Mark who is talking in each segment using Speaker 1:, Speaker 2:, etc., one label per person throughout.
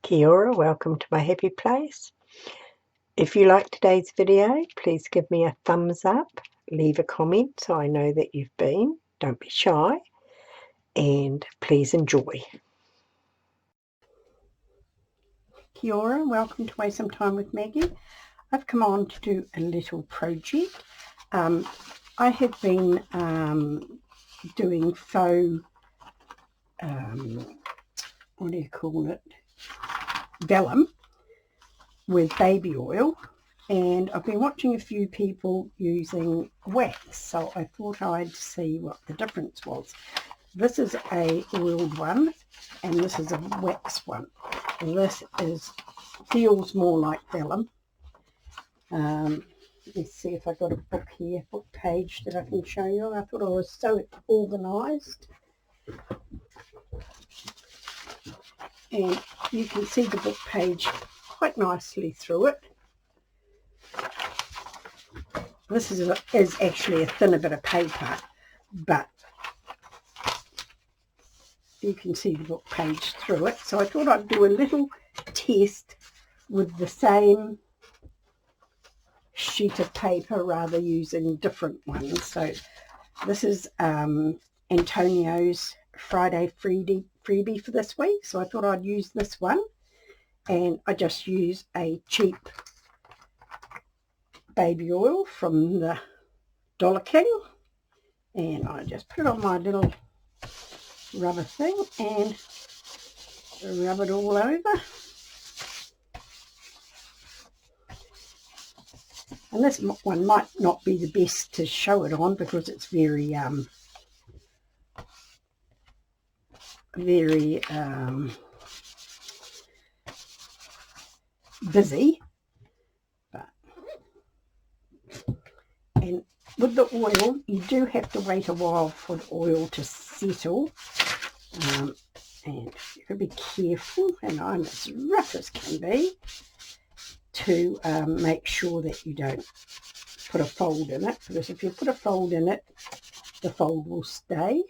Speaker 1: Kia ora, welcome to my happy place. If you like today's video, please give me a thumbs up, leave a comment so I know that you've been. Don't be shy, and please enjoy. Kia ora, welcome to Waste Some Time with Maggie. I've come on to do a little project. I have been doing faux, what do you call it, vellum with baby oil, and I've been watching a few people using wax, so I thought I'd see what the difference was. This is a oiled one and this is a wax one, and this feels more like vellum. Let's see if I got a book here, book page that I can show you. I thought I was so organised. And you can see the book page quite nicely through it. This is actually a thinner bit of paper, but you can see the book page through it. So I thought I'd do a little test with the same sheet of paper, rather using different ones. So this is Antonio's Friday freebie for this week, so I thought I'd use this one, and I just use a cheap baby oil from the Dollar King, and I just put it on my little rubber thing and rub it all over. And this one might not be the best to show it on because it's very busy, and with the oil you do have to wait a while for the oil to settle, and you got to be careful, and I'm as rough as can be, to make sure that you don't put a fold in it, because if you put a fold in it, the fold will stay.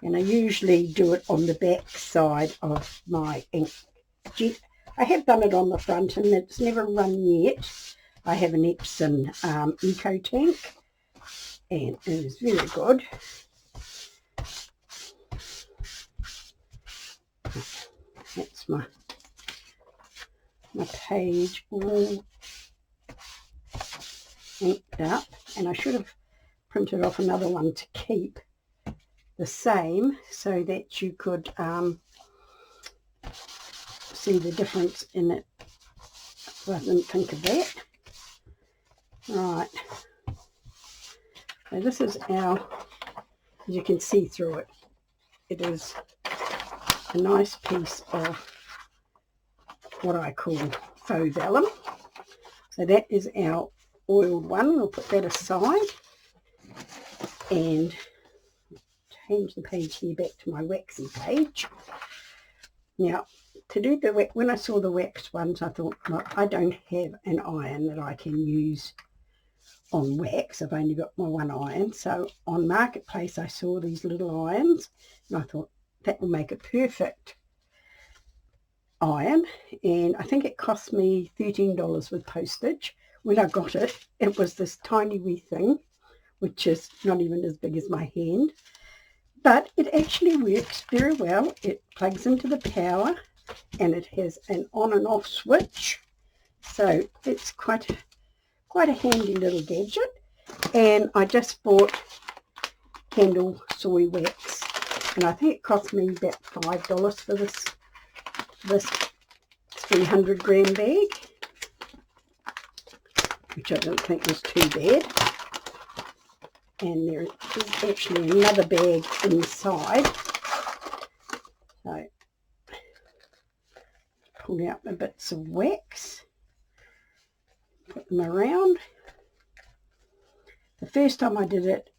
Speaker 1: And I usually do it on the back side of my inkjet. I have done it on the front and it's never run yet. I have an Epsom Eco tank and it is very good. That's my page all inked up, and I should have printed off another one to keep the same so that you could see the difference in it. I didn't think of that. Right, so this is our, as you can see through it, it is a nice piece of what I call faux vellum. So that is our oiled one. We'll put that aside and change the page here back to my waxy page. Now, to do the wax, when I saw the wax ones, I thought, well, I don't have an iron that I can use on wax. I've only got my one iron. So on Marketplace, I saw these little irons, and I thought that will make a perfect iron. And I think it cost me $13 with postage. When I got it, it was this tiny wee thing, which is not even as big as my hand. But it actually works very well. It plugs into the power and it has an on and off switch. So it's quite a handy little gadget. And I just bought candle soy wax. And I think it cost me about $5 for this 300 gram bag, which I don't think was too bad. And there is actually another bag inside. So pull out the bits of wax, put them around. The first time I did it,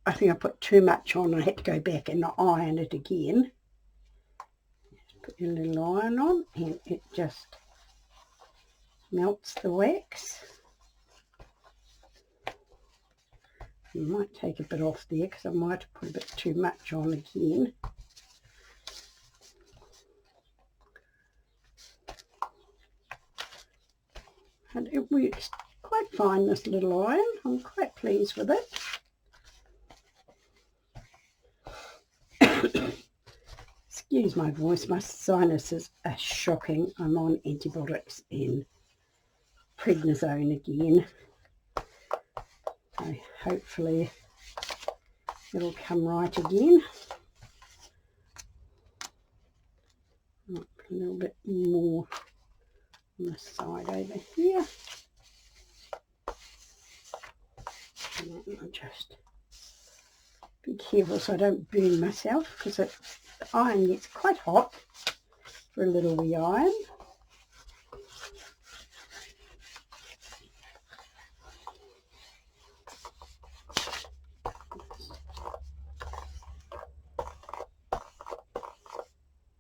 Speaker 1: I think I put too much on. I had to go back and iron it again. Just put your little iron on and it just melts the wax. I might take a bit off there because I might have put a bit too much on again. And it works quite fine, this little iron. I'm quite pleased with it. Excuse my voice, my sinuses are shocking. I'm on antibiotics and prednisone again. So hopefully it'll come right again. A little bit more on the side over here. And I'll just be careful so I don't burn myself, because the iron gets quite hot for a little wee iron.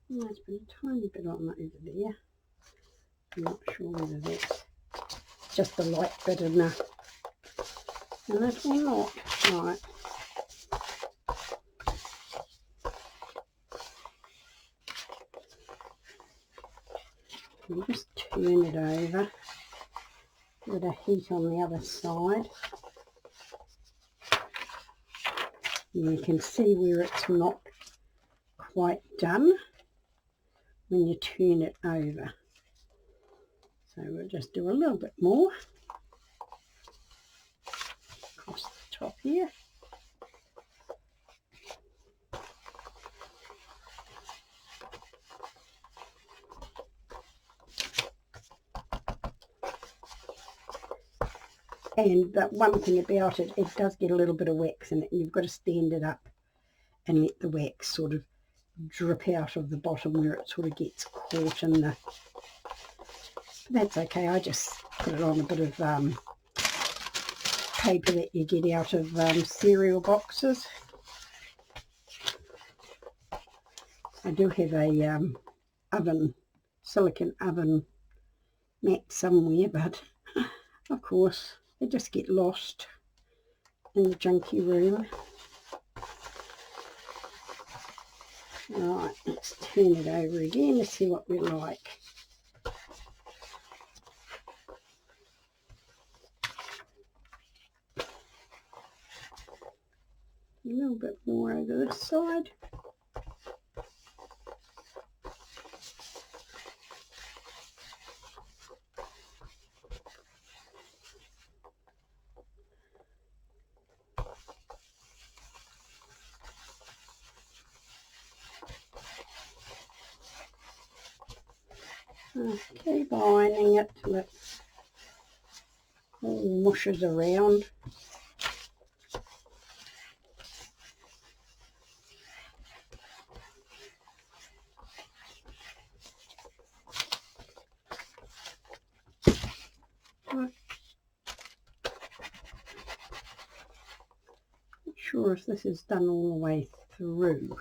Speaker 1: There's been a tiny bit on over there. I'm not sure whether that's just the light bit in it or not. Right. I'll just turn it over. Give it a heat on the other side. And you can see where it's not quite done when you turn it over. So we'll just do a little bit more across the top here. And that one thing about it, it does get a little bit of wax in it, and you've got to stand it up and let the wax sort of drip out of the bottom where it sort of gets caught in the... That's okay, I just put it on a bit of paper that you get out of cereal boxes. I do have a silicone oven mat somewhere, but of course they just get lost in the junky room. Right, let's turn it over again to see what we like. A little bit more over this side. Keep ironing it till it all mushes around. Not sure if this is done all the way through.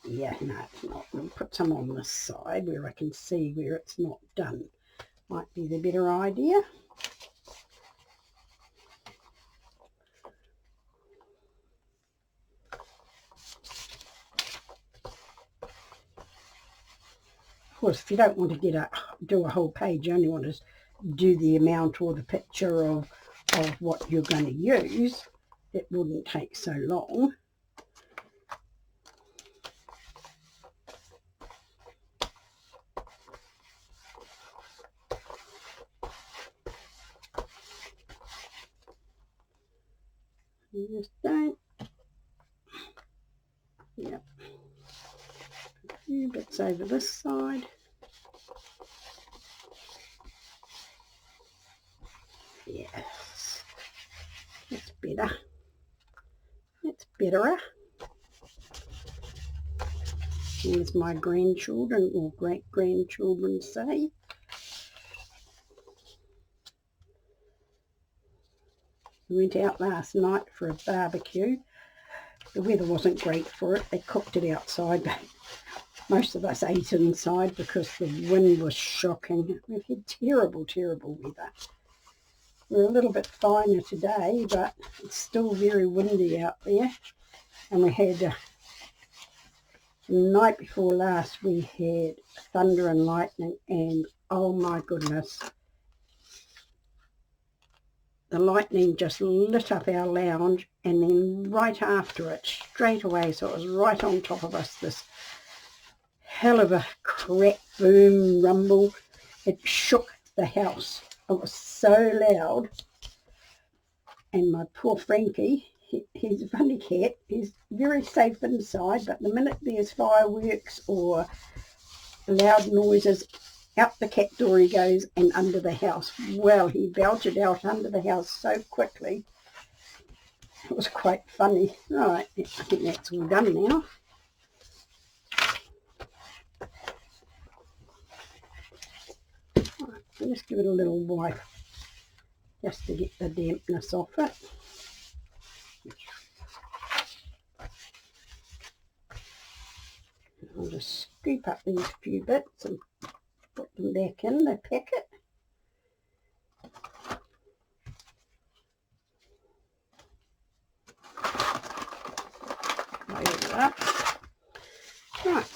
Speaker 1: Yeah, no, it's not. We'll put some on this side where I can see where it's not done. Might be the better idea. Of course, if you don't want to do a whole page, you only want to do the amount or the picture of what you're going to use, it wouldn't take so long. You just don't. Yep. A few bits over this side. Yes. That's better. That's betterer. As my grandchildren or great-grandchildren say. We went out last night for a barbecue. The weather wasn't great for it. They cooked it outside, but most of us ate inside because the wind was shocking. We've had terrible, terrible weather. We're a little bit finer today, but it's still very windy out there. And we had, the night before last, we had thunder and lightning, and oh my goodness, the lightning just lit up our lounge, and then right after it, straight away, so it was right on top of us, this hell of a crack, boom, rumble. It shook the house. It was so loud. And my poor Frankie, he's a funny cat. He's very safe inside, but the minute there's fireworks or loud noises, out the cat door he goes and under the house. Well, he belted out under the house so quickly. It was quite funny. Right, I think that's all done now. Right, I'll just give it a little wipe just to get the dampness off it. I'll just scoop up these few bits and put them back in the packet. Load it up. Right,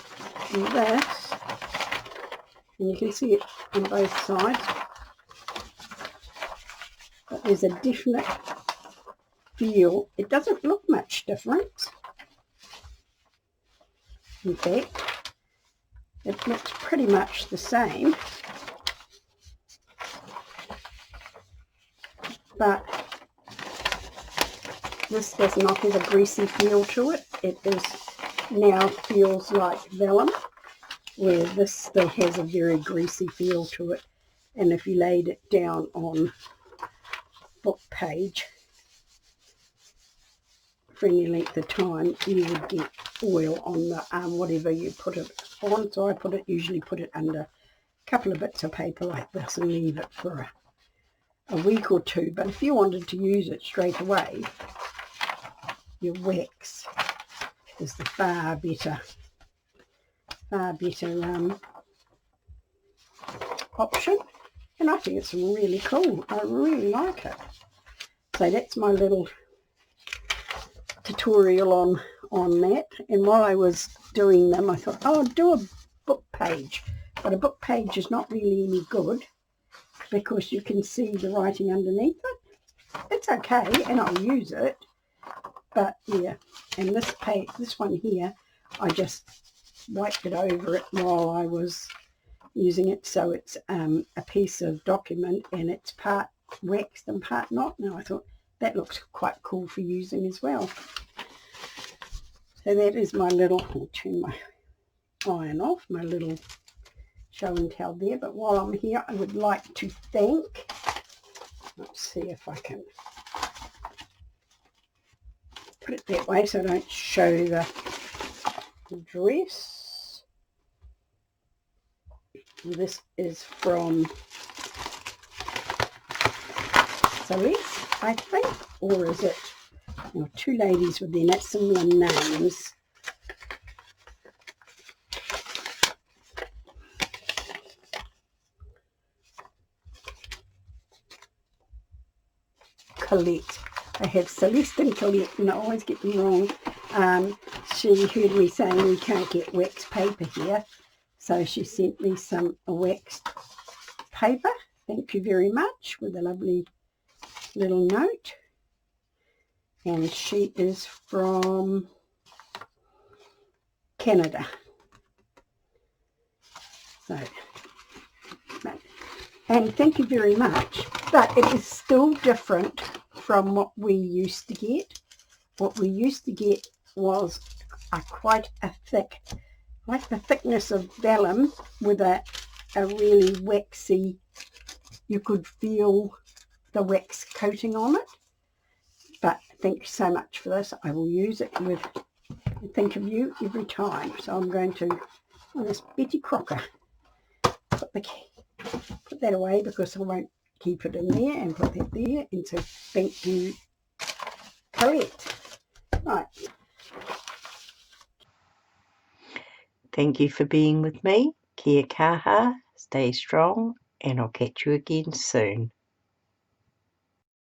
Speaker 1: and this, and you can see it on both sides, but there's a definite feel. It doesn't look much different. In fact, it looks pretty much the same, but this does not have a greasy feel to it. It is now feels like vellum, where this still has a very greasy feel to it. And if you laid it down on book page for any length of time, you would get oil on the whatever you put it on. So I usually put it under a couple of bits of paper like this and leave it for a week or two. But if you wanted to use it straight away, your wax is the far better option. And I think it's really cool. I really like it. So that's my little tutorial on that. And while I was doing them, I thought, oh, I'll do a book page. But a book page is not really any good because you can see the writing underneath it. It's okay, and I'll use it. But yeah, and this page, this one here, I just wiped it over it while I was using it, so it's a piece of document and it's part waxed and part not. Now I thought that looks quite cool for using as well. So that is my little, I'll turn my iron off, my little show and tell there. But while I'm here, I would like to thank, let's see if I can put it that way so I don't show the address. This is from Celeste, I think, or is it, well, two ladies with their similar names. Colette. I have Celeste and Colette, and I always get them wrong. She heard me saying we can't get wax paper here, so she sent me some waxed paper. Thank you very much, with a lovely little note. And she is from Canada. So, and thank you very much. But it is still different from what we used to get. What we used to get was quite a thick, like the thickness of vellum, with a really waxy, you could feel the wax coating on it. But thank you so much for this. I will use it with think of you every time. So I'm going to, on this Betty Crocker, put that away because I won't keep it in there, and put that there. And so thank you, Colette. Right.
Speaker 2: Thank you for being with me. Kia kaha, stay strong, and I'll catch you again soon.